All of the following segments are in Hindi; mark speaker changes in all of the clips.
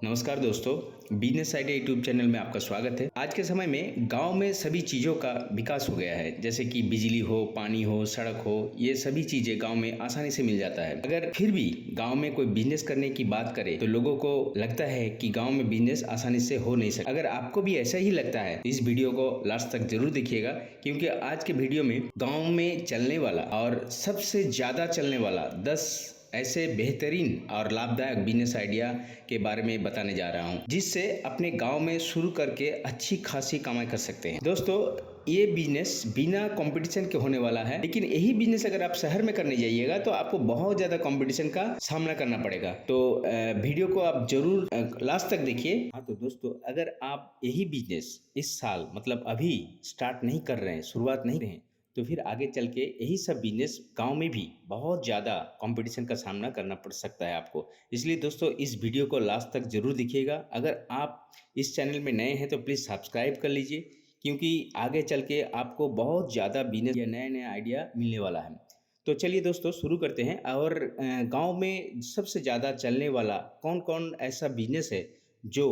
Speaker 1: नमस्कार दोस्तों, बिजनेस आइडिया यूट्यूब चैनल में आपका स्वागत है। आज के समय में गांव में सभी चीज़ों का विकास हो गया है, जैसे कि बिजली हो, पानी हो, सड़क हो, ये सभी चीज़ें गांव में आसानी से मिल जाता है। अगर फिर भी गांव में कोई बिजनेस करने की बात करे तो लोगों को लगता है कि गांव में बिजनेस आसानी से हो नहीं सकता। अगर आपको भी ऐसा ही लगता है, इस वीडियो को लास्ट तक जरूर देखिएगा, क्योंकि आज के वीडियो में गाँव में चलने वाला और सबसे ज़्यादा चलने वाला 10 ऐसे बेहतरीन और लाभदायक बिजनेस आइडिया के बारे में बताने जा रहा हूं, जिससे अपने गांव में शुरू करके अच्छी खासी कमाई कर सकते हैं। दोस्तों, ये बिजनेस बिना कंपटीशन के होने वाला है, लेकिन यही बिजनेस अगर आप शहर में करने जाइएगा तो आपको बहुत ज़्यादा कंपटीशन का सामना करना पड़ेगा। तो वीडियो को आप जरूर लास्ट तक देखिए। हाँ, तो दोस्तों, अगर आप यही बिजनेस इस साल मतलब अभी स्टार्ट नहीं कर रहे हैं, शुरुआत नहीं रहे, तो फिर आगे चल के यही सब बिजनेस गांव में भी बहुत ज़्यादा कंपटीशन का सामना करना पड़ सकता है आपको। इसलिए दोस्तों, इस वीडियो को लास्ट तक जरूर देखिएगा। अगर आप इस चैनल में नए हैं तो प्लीज़ सब्सक्राइब कर लीजिए, क्योंकि आगे चल के आपको बहुत ज़्यादा बिजनेस या नया नया आइडिया मिलने वाला है। तो चलिए दोस्तों, शुरू करते हैं। और गाँव में सबसे ज़्यादा चलने वाला कौन कौन ऐसा बिजनेस है जो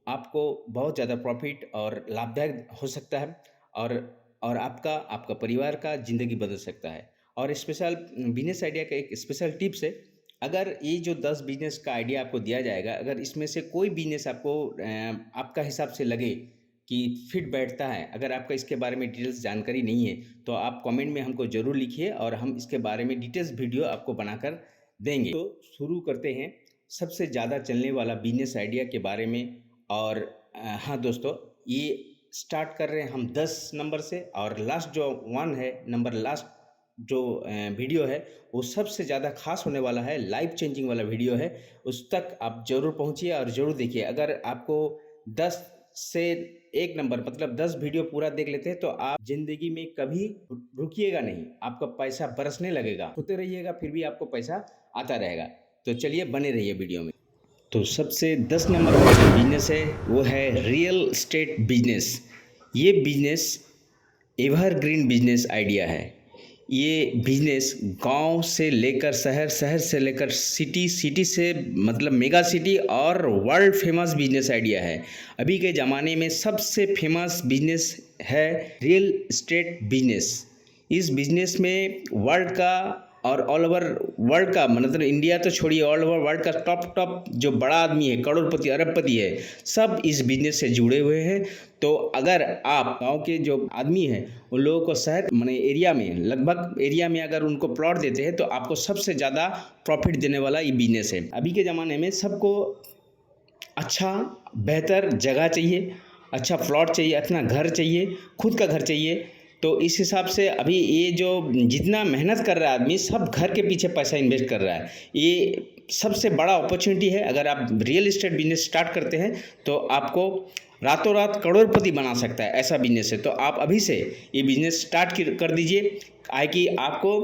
Speaker 1: आपको बहुत ज़्यादा प्रॉफिट और लाभदायक हो सकता है और आपका आपका परिवार का ज़िंदगी बदल सकता है। और स्पेशल बिजनेस आइडिया का एक स्पेशल टिप्स है। अगर ये जो 10 बिजनेस का आइडिया आपको दिया जाएगा, अगर इसमें से कोई बिजनेस आपको आपका हिसाब से लगे कि फिट बैठता है, अगर आपका इसके बारे में डिटेल्स जानकारी नहीं है, तो आप कमेंट में हमको ज़रूर लिखिए और हम इसके बारे में डिटेल्स वीडियो आपको बनाकर देंगे। तो शुरू करते हैं सबसे ज़्यादा चलने वाला बिजनेस आइडिया के बारे में। और हाँ दोस्तों, ये स्टार्ट कर रहे हैं हम 10 नंबर से, और लास्ट जो वन है नंबर, लास्ट जो वीडियो है वो सबसे ज़्यादा खास होने वाला है, लाइफ चेंजिंग वाला वीडियो है। उस तक आप ज़रूर पहुंचिए और ज़रूर देखिए। अगर आपको 10 से 1 नंबर मतलब 10 वीडियो पूरा देख लेते हैं तो आप ज़िंदगी में कभी रुकिएगा नहीं, आपका पैसा बरसने लगेगा। होते रहिएगा, फिर भी आपको पैसा आता रहेगा। तो चलिए, बने रहिए वीडियो में। तो सबसे 10 नंबर का जो बिजनेस है वो है रियल एस्टेट बिजनेस। ये बिजनेस एवरग्रीन बिजनेस आइडिया है। ये बिजनेस गांव से लेकर शहर, शहर से लेकर सिटी, सिटी से मतलब मेगा सिटी और वर्ल्ड फेमस बिजनेस आइडिया है। अभी के ज़माने में सबसे फेमस बिजनेस है रियल एस्टेट बिजनेस। इस बिजनेस में वर्ल्ड का और ऑल ओवर वर्ल्ड का, मतलब इंडिया तो छोड़िए, ऑल ओवर वर्ल्ड का टॉप जो बड़ा आदमी है, करोड़पति अरबपति है, सब इस बिजनेस से जुड़े हुए हैं। तो अगर आप गांव के जो आदमी हैं उन लोगों को शहर माने एरिया में, लगभग एरिया में अगर उनको प्लॉट देते हैं तो आपको सबसे ज़्यादा प्रॉफिट देने वाला ये बिजनेस है। अभी के ज़माने में सबको अच्छा बेहतर जगह चाहिए, अच्छा प्लॉट चाहिए, अपना घर चाहिए, खुद का घर चाहिए। तो इस हिसाब से अभी ये जो जितना मेहनत कर रहा है आदमी, सब घर के पीछे पैसा इन्वेस्ट कर रहा है। ये सबसे बड़ा अपॉर्चुनिटी है। अगर आप रियल एस्टेट बिजनेस स्टार्ट करते हैं तो आपको रातों रात करोड़पति बना सकता है, ऐसा बिजनेस है। तो आप अभी से ये बिजनेस स्टार्ट कर दीजिए, आए कि आपको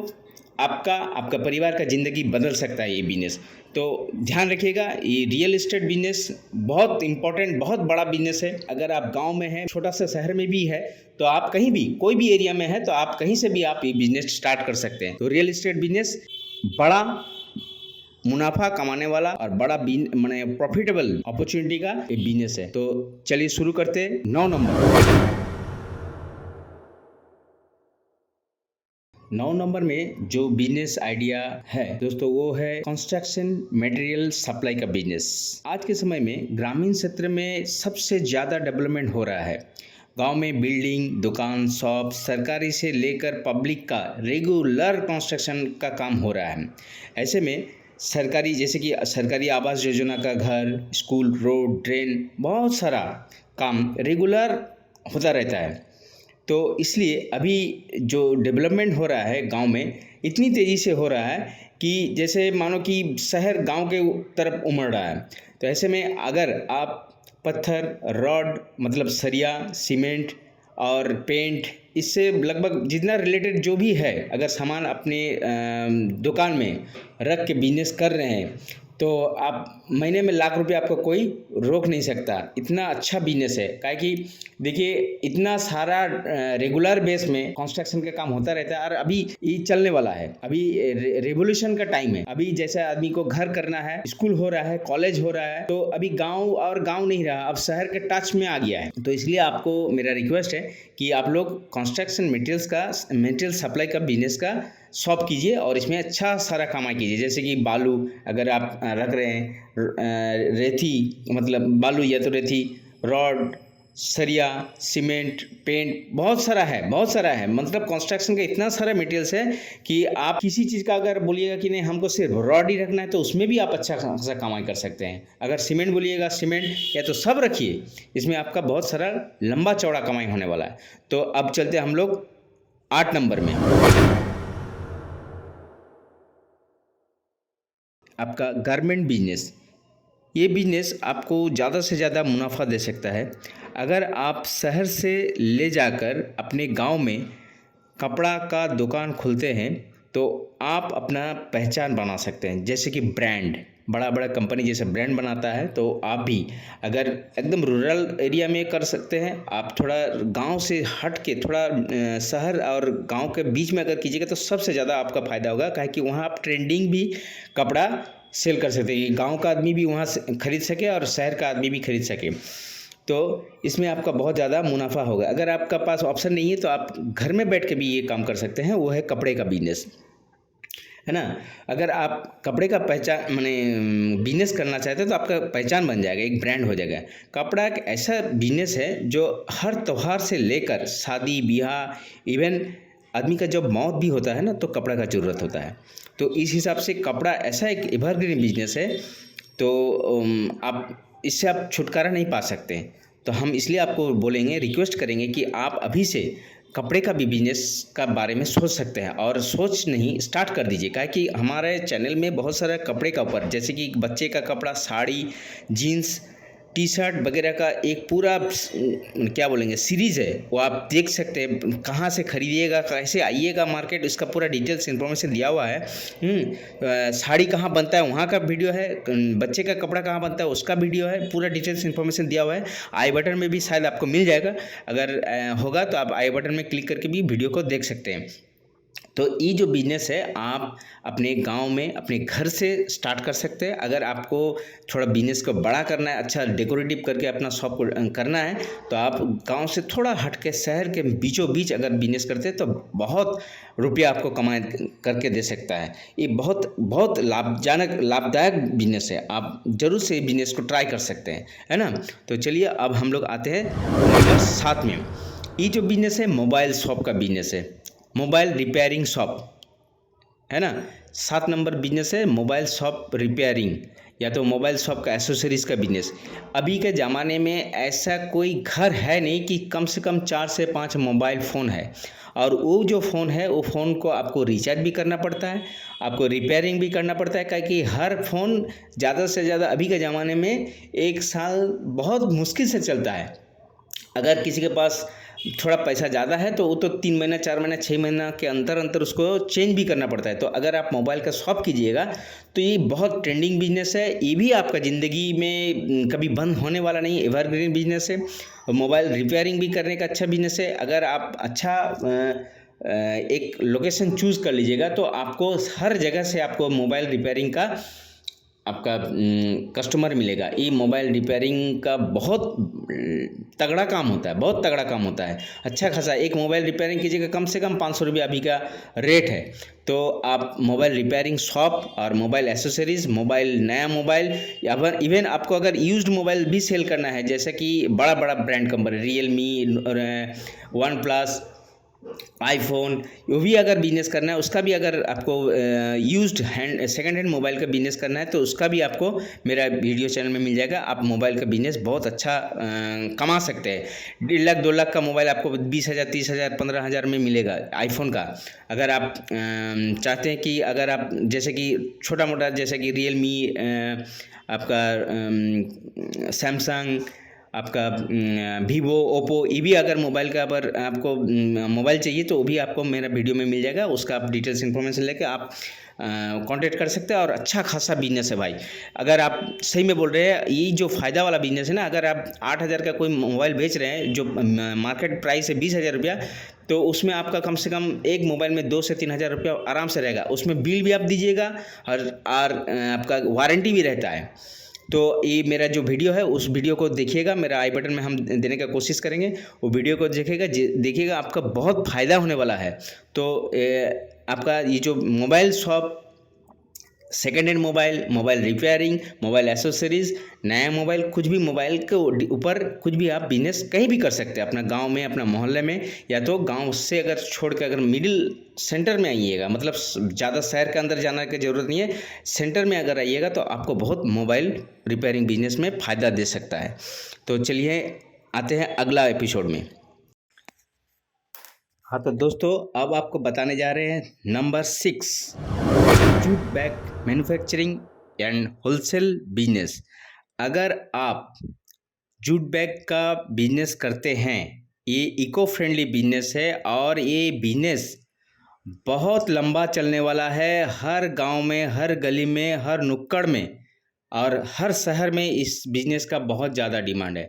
Speaker 1: आपका परिवार का ज़िंदगी बदल सकता है ये बिजनेस। तो ध्यान रखिएगा, ये रियल एस्टेट बिजनेस बहुत इंपॉर्टेंट, बहुत बड़ा बिजनेस है। अगर आप गांव में हैं, छोटा सा शहर में भी है, तो आप कहीं भी कोई भी एरिया में है तो आप कहीं से भी आप ये बिजनेस स्टार्ट कर सकते हैं। तो रियल एस्टेट बिजनेस बड़ा मुनाफा कमाने वाला और बड़ा माने प्रॉफिटेबल अपॉर्चुनिटी का ये बिजनेस है। तो चलिए शुरू करते हैं। 9 नंबर में जो बिजनेस आइडिया है दोस्तों, वो है कंस्ट्रक्शन मटेरियल सप्लाई का बिजनेस। आज के समय में ग्रामीण क्षेत्र में सबसे ज़्यादा डेवलपमेंट हो रहा है। गांव में बिल्डिंग, दुकान, शॉप, सरकारी से लेकर पब्लिक का रेगुलर कंस्ट्रक्शन का काम हो रहा है। ऐसे में सरकारी, जैसे कि सरकारी आवास योजना का घर, स्कूल, रोड, ड्रेन, बहुत सारा काम रेगुलर होता रहता है। तो इसलिए अभी जो डेवलपमेंट हो रहा है गांव में, इतनी तेज़ी से हो रहा है कि जैसे मानो कि शहर गांव के तरफ उमड़ रहा है। तो ऐसे में अगर आप पत्थर, रॉड मतलब सरिया, सीमेंट और पेंट, इससे लगभग जितना रिलेटेड जो भी है, अगर सामान अपने दुकान में रख के बिजनेस कर रहे हैं, तो तो आप महीने में लाख रुपए आपको कोई रोक नहीं सकता। इतना अच्छा बिजनेस है, काहे कि देखिए इतना सारा रेगुलर बेस में कंस्ट्रक्शन का काम होता रहता है और अभी ये चलने वाला है। अभी रेवोल्यूशन का टाइम है। अभी जैसे आदमी को घर करना है, स्कूल हो रहा है, कॉलेज हो रहा है, तो अभी गांव और गांव नहीं रहा, अब शहर के टच में आ गया है। तो इसलिए आपको मेरा रिक्वेस्ट है कि आप लोग कंस्ट्रक्शन मटेरियल सप्लाई का बिजनेस का शॉप कीजिए और इसमें अच्छा सारा कमाई कीजिए। जैसे कि बालू अगर आप रख रहे हैं, रेती मतलब बालू या तो रेती, रॉड, सरिया, सीमेंट, पेंट, बहुत सारा है। मतलब कंस्ट्रक्शन का इतना सारा मटेरियल्स है कि आप किसी चीज़ का अगर बोलिएगा कि नहीं हमको सिर्फ रॉड ही रखना है, तो उसमें भी आप अच्छा खासा कमाई कर सकते हैं। अगर सीमेंट बोलिएगा, सीमेंट या तो सब रखिए, इसमें आपका बहुत सारा लंबा चौड़ा कमाई होने वाला है। तो अब चलते हम लोग 8 नंबर में, आपका गारमेंट बिजनेस। ये बिजनेस आपको ज़्यादा से ज़्यादा मुनाफा दे सकता है। अगर आप शहर से ले जाकर अपने गांव में कपड़ा का दुकान खोलते हैं तो आप अपना पहचान बना सकते हैं। जैसे कि ब्रांड, बड़ा बड़ा कंपनी जैसे ब्रांड बनाता है, तो आप भी अगर एकदम रूरल एरिया में कर सकते हैं, आप थोड़ा गांव से हट के थोड़ा शहर और गांव के बीच में अगर कीजिएगा तो सबसे ज़्यादा आपका फ़ायदा होगा, काहे कि वहाँ आप ट्रेंडिंग भी कपड़ा सेल कर सकते हैं। गांव का आदमी भी वहाँ से खरीद सके और शहर का आदमी भी खरीद सके, तो इसमें आपका बहुत ज़्यादा मुनाफा होगा। अगर आपका पास ऑप्शन नहीं है तो आप घर में बैठ के भी ये काम कर सकते हैं, वो है कपड़े का बिजनेस, है ना। अगर आप कपड़े का पहचान माने बिजनेस करना चाहते हैं तो आपका पहचान बन जाएगा, एक ब्रांड हो जाएगा। कपड़ा एक ऐसा बिजनेस है जो हर त्यौहार से लेकर शादी ब्याह, इवन आदमी का जब मौत भी होता है ना, तो कपड़ा का ज़रूरत होता है। तो इस हिसाब से कपड़ा ऐसा एक एवरग्रीन बिजनेस है, तो आप इससे आप छुटकारा नहीं पा सकते। तो हम इसलिए आपको बोलेंगे, रिक्वेस्ट करेंगे कि आप अभी से कपड़े का भी बिजनेस का बारे में सोच सकते हैं, और सोच नहीं स्टार्ट कर दीजिए। काहे कि हमारे चैनल में बहुत सारा कपड़े का ऊपर, जैसे कि बच्चे का कपड़ा, साड़ी, जीन्स, टी शर्ट वगैरह का एक पूरा क्या बोलेंगे सीरीज़ है, वो आप देख सकते हैं। कहाँ से खरीदिएगा, कैसे आइएगा मार्केट, इसका पूरा डिटेल्स इन्फॉर्मेशन दिया हुआ है। साड़ी कहाँ बनता है वहाँ का वीडियो है, बच्चे का कपड़ा कहाँ बनता है उसका वीडियो है, पूरा डिटेल्स इन्फॉर्मेशन दिया हुआ है। आई बटन में भी शायद आपको मिल जाएगा, अगर होगा तो आप आई बटन में क्लिक करके भी वीडियो को देख सकते हैं। तो ये जो बिज़नेस है आप अपने गांव में अपने घर से स्टार्ट कर सकते हैं। अगर आपको थोड़ा बिज़नेस को बड़ा करना है, अच्छा डेकोरेटिव करके अपना शॉप करना है, तो आप गांव से थोड़ा हट के शहर के बीचों बीच अगर बिज़नेस करते हैं तो बहुत रुपया आपको कमाए करके दे सकता है। ये बहुत बहुत लाभदायक बिज़नेस है, आप ज़रूर से बिज़नेस को ट्राई कर सकते हैं, है ना। तो चलिए अब हम लोग आते हैं नंबर 7 में। ये जो बिज़नेस है मोबाइल शॉप का बिज़नेस है, मोबाइल रिपेयरिंग शॉप, है ना। 7 नंबर बिजनेस है मोबाइल शॉप रिपेयरिंग, या तो मोबाइल शॉप का एसेसरीज़ का बिजनेस। अभी के ज़माने में ऐसा कोई घर है नहीं कि कम से कम 4 से 5 मोबाइल फ़ोन है, और वो जो फ़ोन है वो फ़ोन को आपको रिचार्ज भी करना पड़ता है, आपको रिपेयरिंग भी करना पड़ता है। क्योंकि हर फ़ोन ज़्यादा से ज़्यादा अभी के ज़माने में 1 साल बहुत मुश्किल से चलता है। अगर किसी के पास थोड़ा पैसा ज़्यादा है तो वो तो 3 महीना 4 महीना 6 महीना के अंतर उसको चेंज भी करना पड़ता है। तो अगर आप मोबाइल का शॉप कीजिएगा तो ये बहुत ट्रेंडिंग बिजनेस है, ये भी आपका ज़िंदगी में कभी बंद होने वाला नहीं, एवरग्रीन बिजनेस है। मोबाइल रिपेयरिंग भी करने का अच्छा बिजनेस है। अगर आप अच्छा एक लोकेशन चूज़ कर लीजिएगा तो आपको हर जगह से आपको मोबाइल रिपेयरिंग का आपका कस्टमर मिलेगा। ये मोबाइल रिपेयरिंग का बहुत तगड़ा काम होता है, बहुत तगड़ा काम होता है। अच्छा खासा एक मोबाइल रिपेयरिंग कीजिएगा कम से कम 500 रुपये अभी का रेट है। तो आप मोबाइल रिपेयरिंग शॉप और मोबाइल एसेसरीज़, मोबाइल नया मोबाइल, या फिर इवन आपको अगर यूज्ड मोबाइल भी सेल करना है, जैसे कि बड़ा बड़ा brand company Realme, one plus, iPhone, वो भी अगर बिजनेस करना है, उसका भी अगर आपको यूज्ड सेकंड हैंड मोबाइल का बिजनेस करना है तो उसका भी आपको मेरा वीडियो चैनल में मिल जाएगा। आप मोबाइल का बिजनेस बहुत अच्छा कमा सकते हैं। 1.5 लाख 2 लाख का मोबाइल आपको 20,000 30,000 15,000 में मिलेगा आईफोन का। अगर आप चाहते हैं कि अगर आप जैसे कि छोटा मोटा जैसे कि रियलमी, आपका सैमसंग आपका वीवो, ओप्पो, ये भी अगर मोबाइल का पर आपको मोबाइल चाहिए तो वो भी आपको मेरा वीडियो में मिल जाएगा। उसका आप डिटेल्स इन्फॉर्मेशन लेके आप कांटेक्ट कर सकते हैं और अच्छा खासा बिजनेस है भाई। अगर आप सही में बोल रहे हैं, ये जो फ़ायदा वाला बिजनेस है ना, अगर आप 8,000 का कोई मोबाइल बेच रहे हैं जो मार्केट प्राइस है 20,000 रुपया, तो उसमें आपका कम से कम एक मोबाइल में 2 से 3,000 रुपया आराम से रहेगा। उसमें बिल भी आप दीजिएगा और आपका वारंटी भी रहता है। तो ये मेरा जो वीडियो है उस वीडियो को देखिएगा, मेरा आई बटन में हम देने का कोशिश करेंगे, वो वीडियो को देखिएगा, आपका बहुत फ़ायदा होने वाला है। तो आपका ये जो mobile shop, second hand mobile, mobile repairing, mobile accessories, नया मोबाइल, कुछ भी मोबाइल के ऊपर कुछ भी आप बिजनेस कहीं भी कर सकते हैं, अपना गांव में, अपना मोहल्ले में, या तो गांव से अगर छोड़ के अगर मिडिल सेंटर में आइएगा, मतलब ज़्यादा शहर के अंदर जाने की ज़रूरत नहीं है, सेंटर में अगर आइएगा तो आपको बहुत मोबाइल रिपेयरिंग बिजनेस में फ़ायदा दे सकता है। तो चलिए आते हैं अगला एपिसोड में। हाँ तो दोस्तों, अब आपको बताने जा रहे हैं number 6, jute bag manufacturing and wholesale business. अगर आप जूट बैग का बिजनेस करते हैं, ये इको फ्रेंडली बिजनेस है और ये बिजनेस बहुत लंबा चलने वाला है। हर गांव में, हर गली में, हर नुक्कड़ में और हर शहर में इस बिजनेस का बहुत ज़्यादा डिमांड है।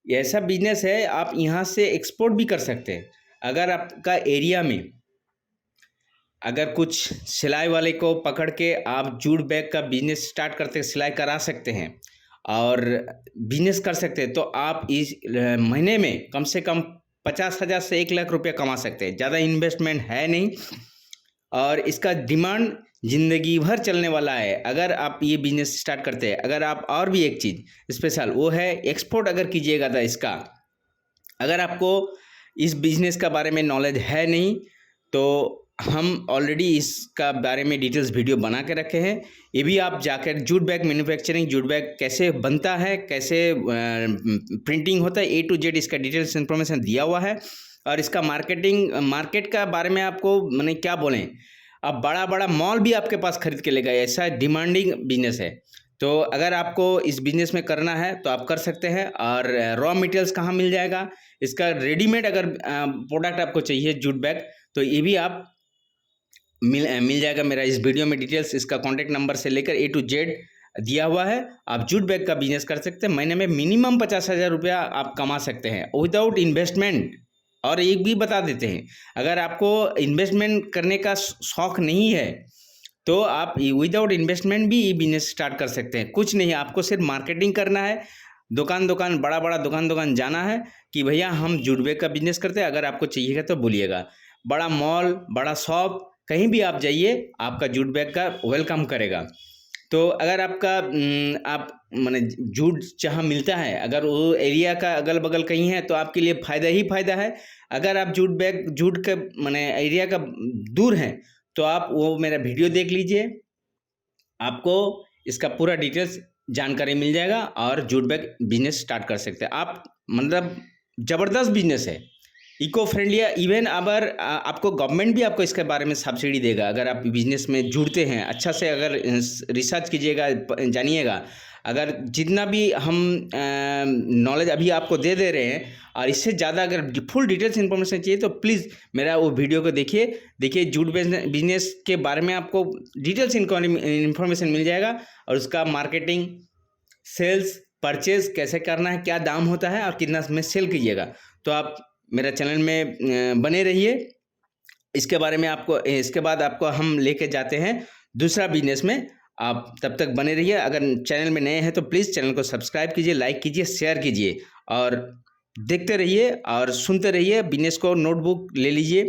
Speaker 1: ये ऐसा बिजनेस है, आप यहाँ से एक्सपोर्ट भी कर सकते हैं। अगर आपका एरिया में अगर कुछ सिलाई वाले को पकड़ के आप जूट बैग का बिजनेस स्टार्ट करते, सिलाई करा सकते हैं और बिजनेस कर सकते हैं, तो आप इस महीने में कम से कम 50,000 से 1,00,000 रुपया कमा सकते हैं। ज़्यादा इन्वेस्टमेंट है नहीं और इसका डिमांड ज़िंदगी भर चलने वाला है अगर आप ये बिजनेस स्टार्ट करते हैं। अगर आप और भी एक चीज़ स्पेशल, वो है एक्सपोर्ट अगर कीजिएगा तो इसका, अगर आपको इस बिजनेस का बारे में नॉलेज है नहीं तो हम ऑलरेडी इसका बारे में डिटेल्स वीडियो बना के रखे हैं। ये भी आप जाकर jute bag manufacturing, jute bag कैसे बनता है, कैसे प्रिंटिंग होता है, A to Z इसका डिटेल्स इन्फॉर्मेशन दिया हुआ है। और इसका मार्केट का बारे में आपको मैंने क्या बोलें, अब बड़ा बड़ा मॉल भी आपके पास खरीद के लेगा, ऐसा डिमांडिंग बिजनेस है। तो अगर आपको इस बिज़नेस में करना है तो आप कर सकते हैं। और रॉ मटेरियल्स कहाँ मिल जाएगा, इसका रेडीमेड अगर प्रोडक्ट आपको चाहिए जूट बैग, तो ये भी आप मिल जाएगा। मेरा इस वीडियो में डिटेल्स, इसका कॉन्टैक्ट नंबर से लेकर A to Z दिया हुआ है। आप जूट बैग का बिजनेस कर सकते हैं, महीने में मिनिमम 50,000 रुपया आप कमा सकते हैं विदाउट इन्वेस्टमेंट। और एक भी बता देते हैं, अगर आपको इन्वेस्टमेंट करने का शौक़ नहीं है तो आप विदाउट इन्वेस्टमेंट भी ये बिजनेस स्टार्ट कर सकते हैं। कुछ नहीं, आपको सिर्फ मार्केटिंग करना है, दुकान बड़ा दुकान जाना है कि भैया हम जूट बैग का बिजनेस करते हैं, अगर आपको चाहिएगा तो बोलिएगा। बड़ा मॉल, बड़ा शॉप, कहीं भी आप जाइए, आपका जूट बैग का वेलकम करेगा। तो अगर आपका आप माने जूट जहाँ मिलता है, अगर वो एरिया का अगल बगल कहीं है तो आपके लिए फ़ायदा ही फ़ायदा है। अगर आप जूट के माने एरिया का दूर हैं तो आप वो मेरा वीडियो देख लीजिए, आपको इसका पूरा डिटेल्स जानकारी मिल जाएगा और जूट बैग बिजनेस स्टार्ट कर सकते हैं आप। मतलब ज़बरदस्त बिजनेस है, इको फ्रेंडली है। इवन अगर आपको गवर्नमेंट भी आपको इसके बारे में सब्सिडी देगा अगर आप बिजनेस में जुड़ते हैं। अच्छा से अगर रिसर्च कीजिएगा, जानिएगा। अगर जितना भी हम नॉलेज अभी आपको दे रहे हैं और इससे ज़्यादा अगर फुल डिटेल्स इन्फॉर्मेशन चाहिए तो प्लीज़ मेरा वो वीडियो को देखिए जूट बिजनेस के बारे में आपको डिटेल्स इन्फॉर्मेशन मिल जाएगा और उसका मार्केटिंग, सेल्स, परचेज कैसे करना है, क्या दाम होता है और कितना में सेल कीजिएगा। तो आप मेरा चैनल में बने रहिए। इसके बारे में आपको, इसके बाद आपको हम लेके जाते हैं दूसरा बिजनेस में। आप तब तक बने रहिए। अगर चैनल में नए हैं तो प्लीज़ चैनल को सब्सक्राइब कीजिए, लाइक कीजिए, शेयर कीजिए और देखते रहिए और सुनते रहिए। बिजनेस को नोटबुक ले लीजिए,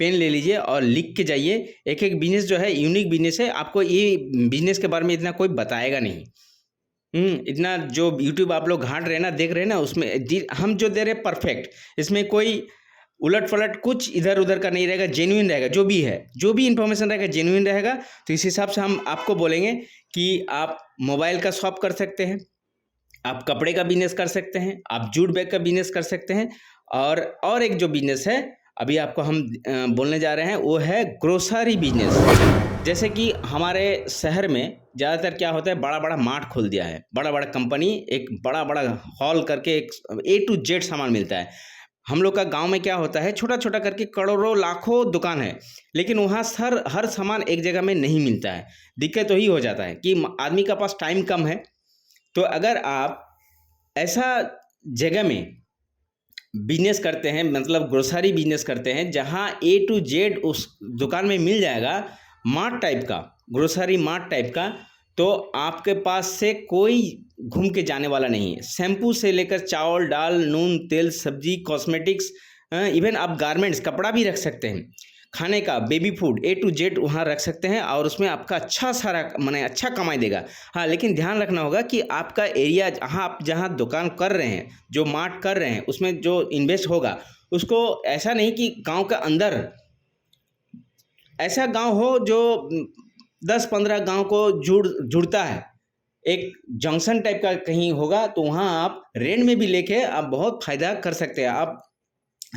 Speaker 1: पेन ले लीजिए और लिख के जाइए। एक एक बिजनेस जो है यूनिक बिजनेस है, आपको ये बिजनेस के बारे में इतना कोई बताएगा नहीं। इतना जो यूट्यूब आप लोग घाट रहे ना, देख रहे हैं ना, उसमें हम जो दे रहे हैं परफेक्ट, इसमें कोई उलट पलट कुछ इधर उधर का नहीं रहेगा, जेन्युइन रहेगा। जो भी है, जो भी इन्फॉर्मेशन रहेगा जेन्युइन रहेगा। तो इस हिसाब से हम आपको बोलेंगे कि आप मोबाइल का शॉप कर सकते हैं, आप कपड़े का बिजनेस कर सकते हैं, आप जूट बैग का बिजनेस कर सकते हैं। और एक जो बिजनेस है अभी आपको हम बोलने जा रहे हैं वो है ग्रोसरी बिजनेस। जैसे कि हमारे शहर में ज़्यादातर क्या होता है, बड़ा बड़ा मार्ट खोल दिया है, बड़ा बड़ा कंपनी, एक बड़ा बड़ा हॉल करके एक ए टू जेड सामान मिलता है। हम लोग का गांव में क्या होता है, छोटा छोटा करके करोड़ों लाखों दुकान है, लेकिन वहाँ सर हर सामान एक जगह में नहीं मिलता है। दिक्कत तो ही हो जाता है कि आदमी का पास टाइम कम है। तो अगर आप ऐसा जगह में बिजनेस करते हैं, मतलब ग्रोसरी बिजनेस करते हैं, जहाँ ए टू जेड उस दुकान में मिल जाएगा, मार्ट टाइप का, ग्रोसरी मार्ट टाइप का, तो आपके पास से कोई घूम के जाने वाला नहीं है। शैम्पू से लेकर चावल दाल नून तेल सब्जी कॉस्मेटिक्स, इवन आप गारमेंट्स कपड़ा भी रख सकते हैं, खाने का baby food A to Z वहाँ रख सकते हैं, और उसमें आपका अच्छा सारा माने अच्छा कमाई देगा। हाँ, लेकिन ध्यान रखना होगा कि आपका एरिया, आप जहाँ दुकान कर रहे हैं, जो मार्ट कर रहे हैं, उसमें जो इन्वेस्ट होगा, उसको ऐसा नहीं कि गांव के अंदर, ऐसा गांव हो जो 10-15 गांव को जुड़ता है, एक जंक्शन टाइप का कहीं होगा, तो वहाँ आप रेंट में भी लेके आप बहुत फायदा कर सकते हैं। आप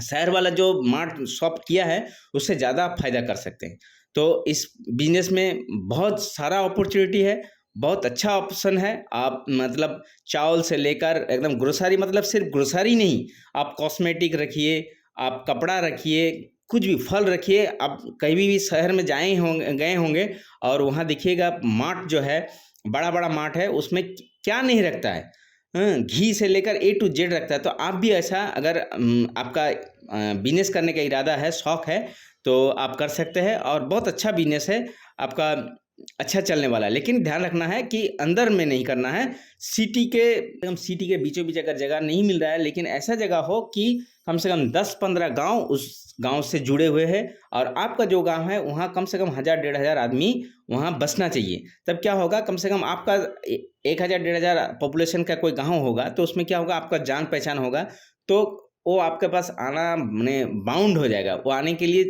Speaker 1: शहर वाला जो मार्ट शॉप किया है उससे ज़्यादा आप फायदा कर सकते हैं। तो इस बिजनेस में बहुत सारा अपॉर्चुनिटी है, बहुत अच्छा ऑप्शन है। आप मतलब चावल से लेकर एकदम ग्रोसरी, मतलब सिर्फ ग्रोसरी नहीं, आप कॉस्मेटिक रखिए, आप कपड़ा रखिए, कुछ भी फल रखिए। आप कहीं भी शहर में गए होंगे और वहाँ देखिएगा मार्ट जो है, बड़ा बड़ा मार्ट है, उसमें क्या नहीं रखता है, घी से लेकर ए टू जेड रखता है। तो आप भी ऐसा, अगर आपका बिजनेस करने का इरादा है, शौक है, तो आप कर सकते हैं, और बहुत अच्छा बिजनेस है आपका, अच्छा चलने वाला है। लेकिन ध्यान रखना है कि अंदर में नहीं करना है, सिटी के एकदम, सिटी के बीचों बीच अगर जगह नहीं मिल रहा है, लेकिन ऐसा जगह हो कि कम से कम 10-15 गांव उस गांव से जुड़े हुए हैं, और आपका जो गांव है वहाँ कम से कम 1000-1500 आदमी वहाँ बसना चाहिए। तब क्या होगा, कम से कम आपका 1000-1500 पॉपुलेशन का कोई गांव होगा, तो उसमें क्या होगा, आपका जान पहचान होगा, तो वो आपके पास आना माने बाउंड हो जाएगा, वो आने के लिए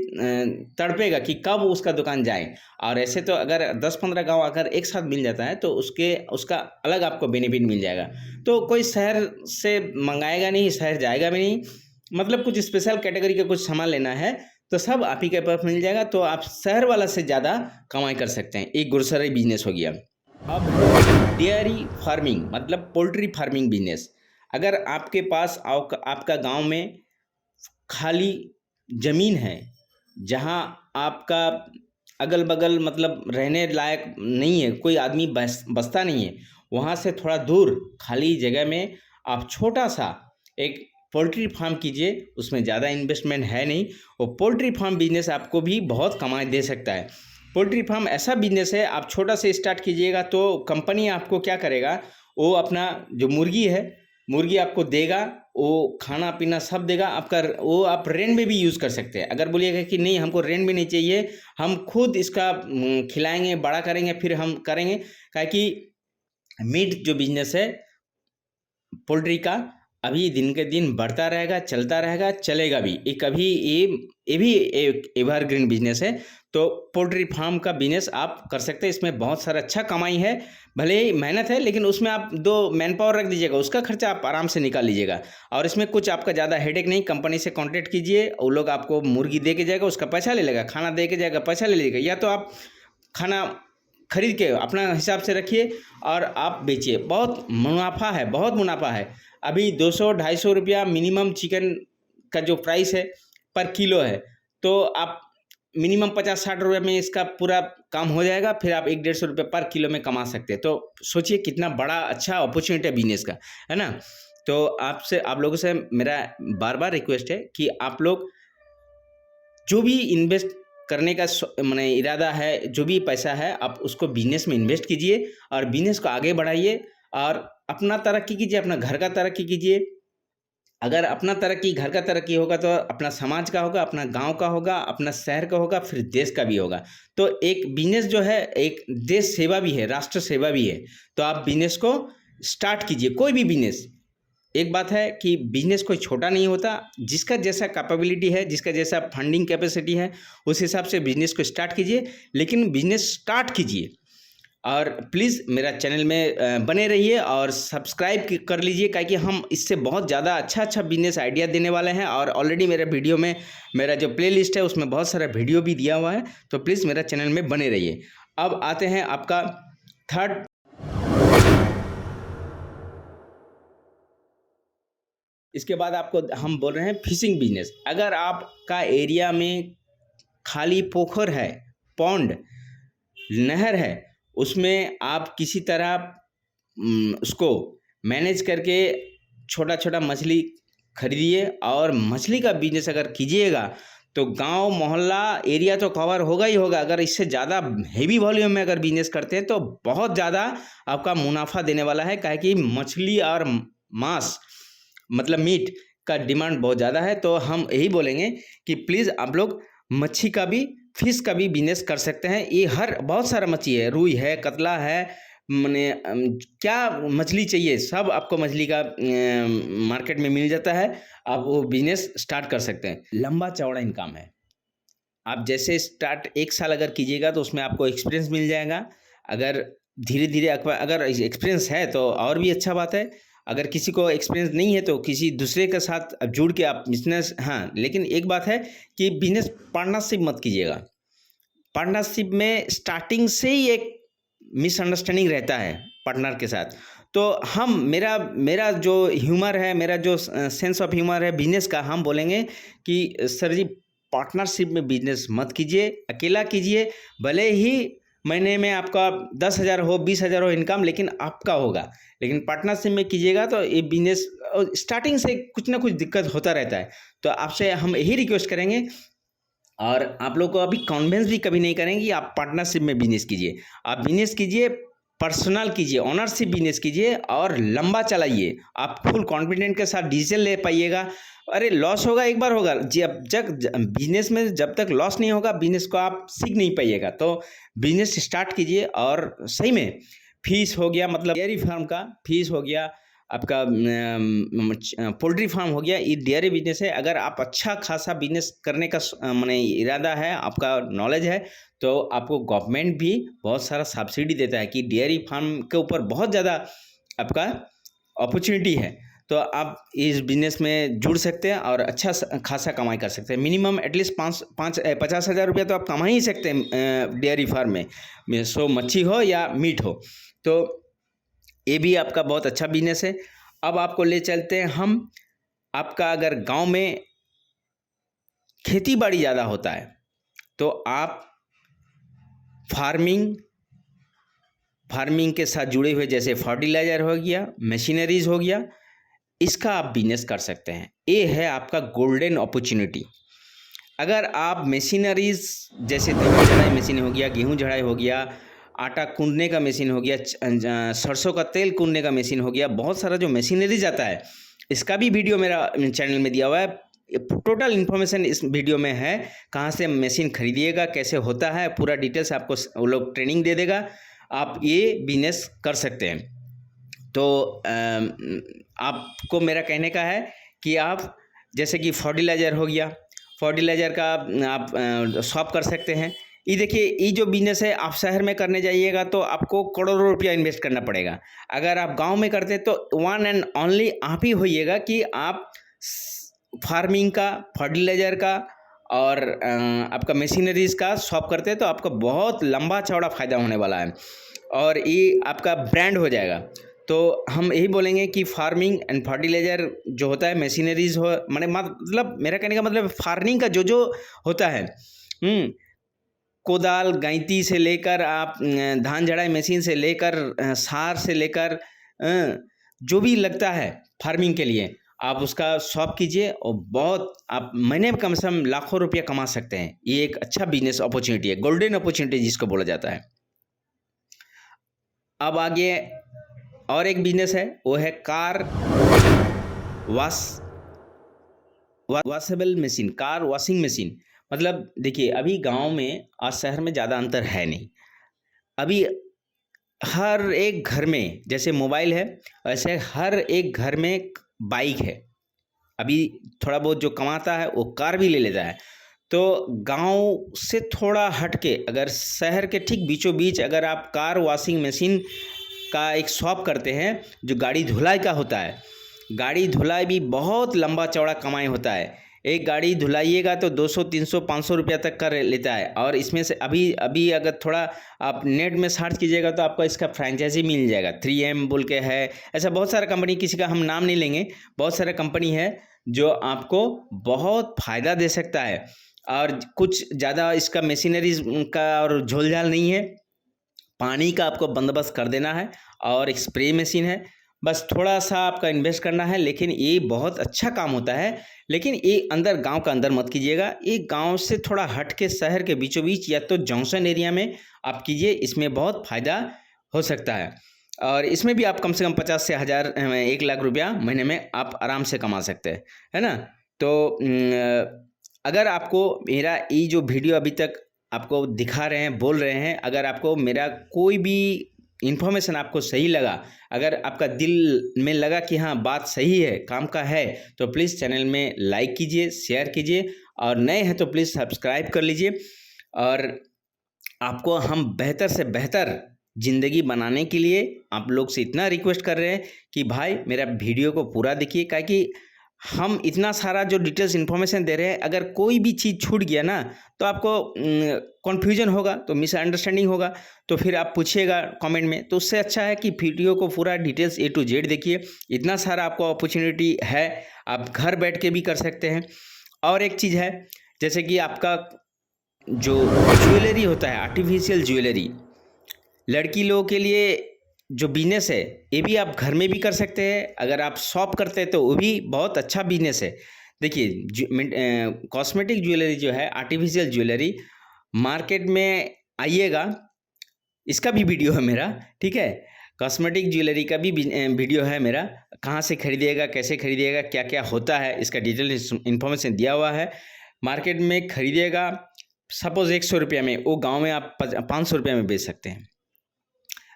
Speaker 1: तड़पेगा कि कब उसका दुकान जाए। और ऐसे तो अगर 10-15 गांव अगर एक साथ मिल जाता है, तो उसका अलग आपको बेनिफिट मिल जाएगा। तो कोई शहर से मंगाएगा नहीं, शहर जाएगा भी नहीं, मतलब कुछ स्पेशल कैटेगरी का कुछ सामान लेना है तो सब आप ही के पास मिल जाएगा, तो आप शहर वाला से ज़्यादा कमाई कर सकते हैं। एक ग्रोसरी बिजनेस हो गया। अब डेयरी फार्मिंग, मतलब पोल्ट्री फार्मिंग बिजनेस। अगर आपके पास आपका गांव में खाली ज़मीन है, जहां आपका अगल बगल मतलब रहने लायक नहीं है, कोई आदमी बसता नहीं है, वहां से थोड़ा दूर खाली जगह में आप छोटा सा एक पोल्ट्री फार्म कीजिए। उसमें ज़्यादा इन्वेस्टमेंट है नहीं, और पोल्ट्री फार्म बिजनेस आपको भी बहुत कमाई दे सकता है। पोल्ट्री फार्म ऐसा बिजनेस है, आप छोटा से स्टार्ट कीजिएगा तो कंपनी आपको क्या करेगा, वो अपना जो मुर्गी है, मुर्गी आपको देगा, वो खाना पीना सब देगा आपका, वो आप रेंट में भी यूज़ कर सकते हैं। अगर बोलिएगा कि नहीं हमको रेंट में नहीं चाहिए, हम खुद इसका खिलाएंगे, बड़ा करेंगे, फिर हम करेंगे, काहे कि मीट जो बिजनेस है पोल्ट्री का, अभी दिन के दिन बढ़ता रहेगा, चलता रहेगा, चलेगा भी। एक अभी ये भी एक एवरग्रीन बिजनेस है। तो पोल्ट्री फार्म का बिजनेस आप कर सकते हैं, इसमें बहुत सारा अच्छा कमाई है, भले ही मेहनत है, लेकिन उसमें आप 2 मैन पावर रख दीजिएगा, उसका खर्चा आप आराम से निकाल लीजिएगा, और इसमें कुछ आपका ज़्यादा हेडेक नहीं। कंपनी से कॉन्टेक्ट कीजिए, वो लोग आपको मुर्गी दे के जाएगा, उसका पैसा ले लेगा, खाना दे के जाएगा, पैसा ले लेगा, या तो आप खाना खरीद के अपना हिसाब से रखिए और आप बेचिए। बहुत मुनाफा है, बहुत मुनाफा है। अभी 200-250 रुपया मिनिमम चिकन का जो प्राइस है पर किलो है, तो आप मिनिमम 50-60 रुपये में इसका पूरा काम हो जाएगा, फिर आप 150 रुपये पर किलो में कमा सकते हैं। तो सोचिए कितना बड़ा अच्छा अपॉर्चुनिटी है बिजनेस का, है ना। तो आप लोगों से मेरा बार बार रिक्वेस्ट है कि आप लोग जो भी इन्वेस्ट करने का माने इरादा है, जो भी पैसा है, आप उसको बिजनेस में इन्वेस्ट कीजिए, और बिजनेस को आगे बढ़ाइए, और अपना तरक्की कीजिए, अपना घर का तरक्की कीजिए। अगर अपना तरक्की, घर का तरक्की होगा तो अपना समाज का होगा, अपना गांव का होगा, अपना शहर का होगा, फिर देश का भी होगा। तो एक बिजनेस जो है एक देश सेवा भी है, राष्ट्र सेवा भी है। तो आप बिजनेस को स्टार्ट कीजिए, कोई भी बिजनेस। एक बात है कि बिजनेस कोई छोटा नहीं होता, जिसका जैसा कैपेबिलिटी है, जिसका जैसा फंडिंग कैपेसिटी है, उस हिसाब से बिजनेस को स्टार्ट कीजिए, लेकिन बिजनेस स्टार्ट कीजिए। और प्लीज़ मेरा चैनल में बने रहिए और सब्सक्राइब कर लीजिए, क्योंकि हम इससे बहुत ज़्यादा अच्छा बिजनेस आइडिया देने वाले हैं। और ऑलरेडी मेरे वीडियो में मेरा जो प्लेलिस्ट है उसमें बहुत सारा वीडियो भी दिया हुआ है, तो प्लीज़ मेरा चैनल में बने रहिए। अब आते हैं आपका थर्ड। इसके बाद आपको हम बोल रहे हैं फिशिंग बिजनेस। अगर आपका एरिया में खाली पोखर है, पॉन्ड, नहर है, उसमें आप किसी तरह उसको मैनेज करके छोटा छोटा मछली खरीदिए और मछली का बिजनेस अगर कीजिएगा तो गांव मोहल्ला एरिया तो कवर होगा ही होगा। अगर इससे ज़्यादा हेवी वॉल्यूम में अगर बिजनेस करते हैं तो बहुत ज़्यादा आपका मुनाफा देने वाला है, काहे कि मछली और मांस मतलब मीट का डिमांड बहुत ज़्यादा है। तो हम यही बोलेंगे कि प्लीज़ आप लोग मच्छी का भी, फिश का भी बिजनेस कर सकते हैं। ये बहुत सारा मछली है, रुई है, कतला है, माने क्या मछली चाहिए सब आपको मछली का मार्केट में मिल जाता है। आप वो बिजनेस स्टार्ट कर सकते हैं। लंबा चौड़ा इनकम है। आप जैसे स्टार्ट 1 साल अगर कीजिएगा तो उसमें आपको एक्सपीरियंस मिल जाएगा। अगर धीरे धीरे अगर एक्सपीरियंस है तो और भी अच्छा बात है। अगर किसी को एक्सपीरियंस नहीं है तो किसी दूसरे के साथ जुड़ के आप बिजनेस, हाँ, लेकिन एक बात है कि बिजनेस पार्टनरशिप मत कीजिएगा। पार्टनरशिप में स्टार्टिंग से ही एक मिसअंडरस्टैंडिंग रहता है पार्टनर के साथ। तो मेरा जो ह्यूमर है, मेरा जो सेंस ऑफ ह्यूमर है बिजनेस का, हम बोलेंगे कि सर जी पार्टनरशिप में बिजनेस मत कीजिए, अकेला कीजिए। भले ही महीने में आपका 10,000 हो, 20,000 हो इनकम, लेकिन आपका होगा। लेकिन पार्टनरशिप में कीजिएगा तो ये बिजनेस स्टार्टिंग से कुछ ना कुछ दिक्कत होता रहता है। तो आपसे हम यही रिक्वेस्ट करेंगे और आप लोग को अभी कन्विंस भी कभी नहीं करेंगे कि आप पार्टनरशिप में बिजनेस कीजिए। आप बिजनेस कीजिए, पर्सनल कीजिए, ऑनरशिप बिजनेस कीजिए और लंबा चलाइए। आप फुल कॉन्फिडेंट के साथ डिसीजन ले पाइएगा। अरे लॉस होगा, एक बार होगा, जब तक बिजनेस में जब तक लॉस नहीं होगा बिजनेस को आप सीख नहीं पाइएगा। तो बिजनेस स्टार्ट कीजिए और सही में फिश हो गया, मतलब डेयरी फार्म का फिश हो गया, आपका पोल्ट्री फार्म हो गया, ये डेयरी बिजनेस है। अगर आप अच्छा खासा बिजनेस करने का माने इरादा है, आपका नॉलेज है, तो आपको गवर्नमेंट भी बहुत सारा सब्सिडी देता है कि डेयरी फार्म के ऊपर बहुत ज़्यादा आपका अपॉर्चुनिटी है। तो आप इस बिजनेस में जुड़ सकते हैं और अच्छा खासा कमाई कर सकते हैं। मिनिमम एटलीस्ट 50,000 रुपया तो आप कमा ही सकते हैं डेयरी फार्म में, सो मच्छी हो या मीट हो। तो ये भी आपका बहुत अच्छा बिजनेस है। अब आपको ले चलते हैं हम, आपका अगर गांव में खेती बाड़ी ज़्यादा होता है तो आप फार्मिंग के साथ जुड़े हुए, जैसे फर्टिलाइज़र हो गया, मशीनरीज हो गया, इसका आप बिजनेस कर सकते हैं। ये है आपका गोल्डन अपॉर्चुनिटी। अगर आप मशीनरीज जैसे धान झड़ाई मशीन हो गया, गेहूं झड़ाई हो गया, आटा कूटने का मशीन हो गया, सरसों का तेल कूटने का मशीन हो गया, बहुत सारा जो मशीनरीज आता है, इसका भी वीडियो मेरा चैनल में दिया हुआ है। टोटल इन्फॉर्मेशन इस वीडियो में है। कहाँ से मशीन खरीदिएगा, कैसे होता है, पूरा डिटेल्स आपको वो लोग ट्रेनिंग दे देगा। आप ये बिजनेस कर सकते हैं। तो आपको मेरा कहने का है कि आप जैसे कि फर्टिलाइज़र हो गया, फर्टिलाइज़र का आप शॉप कर सकते हैं। ये देखिए, ये जो बिजनेस है आप शहर में करने जाइएगा तो आपको करोड़ों रुपया इन्वेस्ट करना पड़ेगा। अगर आप गांव में करते हैं तो वन एंड ओनली आप ही होइएगा कि आप फार्मिंग का, फर्टिलाइज़र का और आपका मशीनरीज का शॉप करते हैं तो आपका बहुत लंबा चौड़ा फ़ायदा होने वाला है और ये आपका ब्रांड हो जाएगा। तो हम यही बोलेंगे कि फार्मिंग एंड फर्टिलाइज़र जो होता है, मशीनरीज हो, माने मतलब मेरा कहने का मतलब फार्मिंग का जो होता है, कोदाल गैंती से लेकर आप धान झड़ाई मशीन से लेकर सार से लेकर जो भी लगता है फार्मिंग के लिए, आप उसका शॉप कीजिए और बहुत आप महीने में कम से कम लाखों रुपया कमा सकते हैं। ये एक अच्छा बिजनेस अपॉर्चुनिटी है, गोल्डन अपॉर्चुनिटी जिसको बोला जाता है। अब आगे और एक बिजनेस है, वो है car washable machine, car washing machine. मतलब देखिए, अभी गांव में और शहर में ज़्यादा अंतर है नहीं। अभी हर एक घर में जैसे मोबाइल है, वैसे हर एक घर में बाइक है। अभी थोड़ा बहुत जो कमाता है वो कार भी ले लेता है। तो गांव से थोड़ा हट के अगर शहर के ठीक बीचों बीच अगर आप कार वॉशिंग मशीन का एक शॉप करते हैं जो गाड़ी धुलाई का होता है, गाड़ी धुलाई भी बहुत लंबा चौड़ा कमाई होता है। एक गाड़ी धुलाइएगा तो 200 300 500 रुपया तक का लेता है। और इसमें से अभी अभी अगर थोड़ा आप नेट में सर्च कीजिएगा तो आपको इसका फ्रेंचाइजी मिल जाएगा। 3M बोल के है, ऐसा बहुत सारा कंपनी, किसी का हम नाम नहीं लेंगे, बहुत सारा कंपनी है जो आपको बहुत फ़ायदा दे सकता है। और कुछ ज़्यादा इसका मशीनरीज का और झोलझाल नहीं है, पानी का आपको बंदोबस्त कर देना है और एक स्प्रे मशीन है, बस थोड़ा सा आपका इन्वेस्ट करना है। लेकिन ये बहुत अच्छा काम होता है। लेकिन ये अंदर गांव का अंदर मत कीजिएगा, ये गांव से थोड़ा हट के शहर के बीचों बीच या तो जंक्शन एरिया में आप कीजिए, इसमें बहुत फ़ायदा हो सकता है। और इसमें भी आप कम से कम 50 से 1000 1 लाख रुपया महीने में आप आराम से कमा सकते हैं, है ना। तो अगर आपको मेरा ये जो वीडियो अभी तक आपको दिखा रहे हैं, बोल रहे हैं, अगर आपको मेरा कोई भी इन्फॉर्मेशन आपको सही लगा, अगर आपका दिल में लगा कि हाँ बात सही है, काम का है, तो प्लीज़ चैनल में लाइक कीजिए, शेयर कीजिए, और नए हैं तो प्लीज़ सब्सक्राइब कर लीजिए। और आपको हम बेहतर से बेहतर ज़िंदगी बनाने के लिए आप लोग से इतना रिक्वेस्ट कर रहे हैं कि भाई मेरा वीडियो को पूरा देखिए, ताकि हम इतना सारा जो डिटेल्स इन्फॉर्मेशन दे रहे हैं, अगर कोई भी चीज़ छूट गया ना तो आपको कन्फ्यूजन होगा, तो मिसअंडरस्टैंडिंग होगा, तो फिर आप पूछिएगा कमेंट में। तो उससे अच्छा है कि वीडियो को पूरा डिटेल्स A to Z देखिए। इतना सारा आपको अपॉर्चुनिटी है, आप घर बैठ के भी कर सकते हैं। और एक चीज़ है, जैसे कि आपका जो ज्वेलरी होता है, आर्टिफिशियल ज्वेलरी, लड़की लोगों के लिए जो बिजनेस है, ये भी आप घर में भी कर सकते हैं। अगर आप शॉप करते हैं तो वो भी बहुत अच्छा बिजनेस है। देखिए कॉस्मेटिक ज्वेलरी जो है, आर्टिफिशियल ज्वेलरी, मार्केट में आइएगा, इसका भी वीडियो है मेरा, ठीक है। कॉस्मेटिक ज्वेलरी का भी वीडियो है मेरा, कहाँ से खरीदिएगा, कैसे खरीदिएगा, क्या क्या होता है, इसका डिटेल इन्फॉर्मेशन दिया हुआ है। मार्केट में खरीदिएगा सपोज़ 100 रुपया में, वो गाँव में आप 500 रुपया में बेच सकते हैं।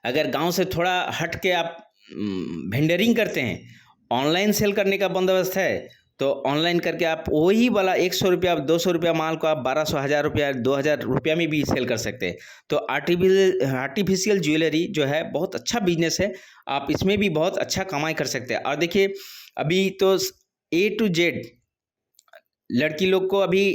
Speaker 1: अगर गांव से थोड़ा हट के आप वेंडरिंग करते हैं, ऑनलाइन सेल करने का बंदोबस्त है, तो ऑनलाइन करके आप वही वाला 100 रुपया 200 रुपया माल को आप 1200 1000 रुपया 2000 रुपया में भी सेल कर सकते हैं। तो आर्टिफिशियल ज्वेलरी जो है बहुत अच्छा बिजनेस है, आप इसमें भी बहुत अच्छा कमाई कर सकते हैं। और देखिए अभी तो A to Z लड़की लोग को अभी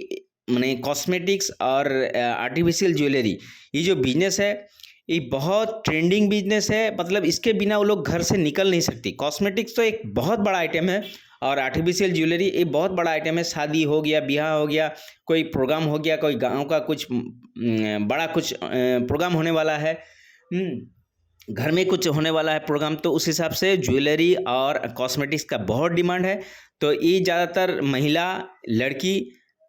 Speaker 1: माने कॉस्मेटिक्स और आर्टिफिशियल ज्वेलरी, ये जो बिजनेस है ये बहुत ट्रेंडिंग बिजनेस है। मतलब इसके बिना वो लोग घर से निकल नहीं सकती। कॉस्मेटिक्स तो एक बहुत बड़ा आइटम है और आर्टिफिशियल ज्वेलरी एक बहुत बड़ा आइटम है। शादी हो गया, ब्याह हो गया, कोई प्रोग्राम हो गया, कोई गांव का कुछ बड़ा कुछ प्रोग्राम होने वाला है, घर में कुछ होने वाला है प्रोग्राम, तो उस हिसाब से ज्वेलरी और कॉस्मेटिक्स का बहुत डिमांड है। तो ये ज़्यादातर महिला लड़की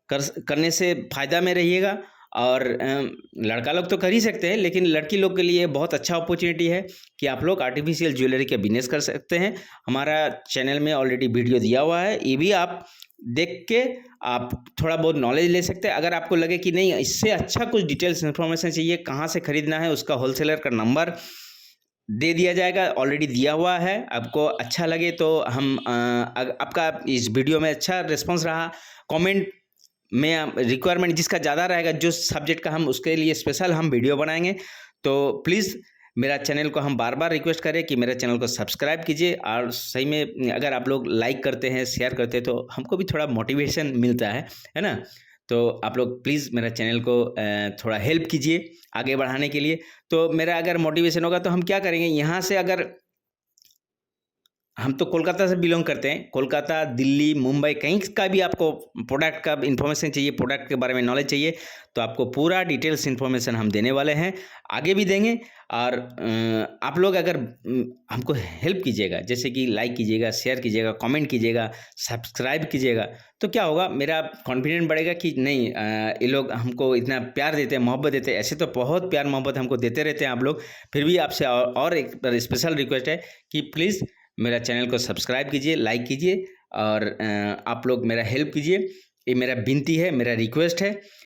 Speaker 1: करने से फ़ायदा में रहिएगा। और लड़का लोग तो कर ही सकते हैं, लेकिन लड़की लोग के लिए बहुत अच्छा अपॉर्चुनिटी है कि आप लोग आर्टिफिशियल ज्वेलरी का बिजनेस कर सकते हैं। हमारा चैनल में ऑलरेडी वीडियो दिया हुआ है, ये भी आप देख के आप थोड़ा बहुत नॉलेज ले सकते हैं। अगर आपको लगे कि नहीं इससे अच्छा कुछ डिटेल्स इन्फॉर्मेशन चाहिए, कहाँ से खरीदना है, उसका होलसेलर का नंबर दे दिया जाएगा, ऑलरेडी दिया हुआ है। आपको अच्छा लगे तो हम आपका इस वीडियो में अच्छा रिस्पॉन्स रहा, कमेंट में रिक्वायरमेंट जिसका ज़्यादा रहेगा, जो सब्जेक्ट का, हम उसके लिए स्पेशल हम वीडियो बनाएंगे। तो प्लीज़ मेरा चैनल को हम बार बार रिक्वेस्ट करें कि मेरे चैनल को सब्सक्राइब कीजिए। और सही में अगर आप लोग लाइक करते हैं, शेयर करते हैं, तो हमको भी थोड़ा मोटिवेशन मिलता है ना। तो आप लोग प्लीज़ मेरा चैनल को थोड़ा हेल्प कीजिए आगे बढ़ाने के लिए। तो मेरा अगर मोटिवेशन होगा तो हम क्या करेंगे, यहाँ से अगर हम तो कोलकाता से बिलोंग करते हैं, कोलकाता, दिल्ली, मुंबई, कहीं का भी आपको प्रोडक्ट का इन्फॉर्मेशन चाहिए, प्रोडक्ट के बारे में नॉलेज चाहिए, तो आपको पूरा डिटेल्स इन्फॉर्मेशन हम देने वाले हैं, आगे भी देंगे। और आप लोग अगर हमको हेल्प कीजिएगा, जैसे कि लाइक कीजिएगा, शेयर कीजिएगा, कमेंट कीजिएगा, सब्सक्राइब कीजिएगा, तो क्या होगा, मेरा कॉन्फिडेंस बढ़ेगा कि नहीं ये लोग हमको इतना प्यार देते हैं, मोहब्बत देते हैं। ऐसे तो बहुत प्यार मोहब्बत हमको देते रहते हैं आप लोग, फिर भी आपसे और एक स्पेशल रिक्वेस्ट है कि प्लीज़ मेरा चैनल को सब्सक्राइब कीजिए, लाइक कीजिए, और आप लोग मेरा हेल्प कीजिए। ये मेरा विनती है, मेरा रिक्वेस्ट है।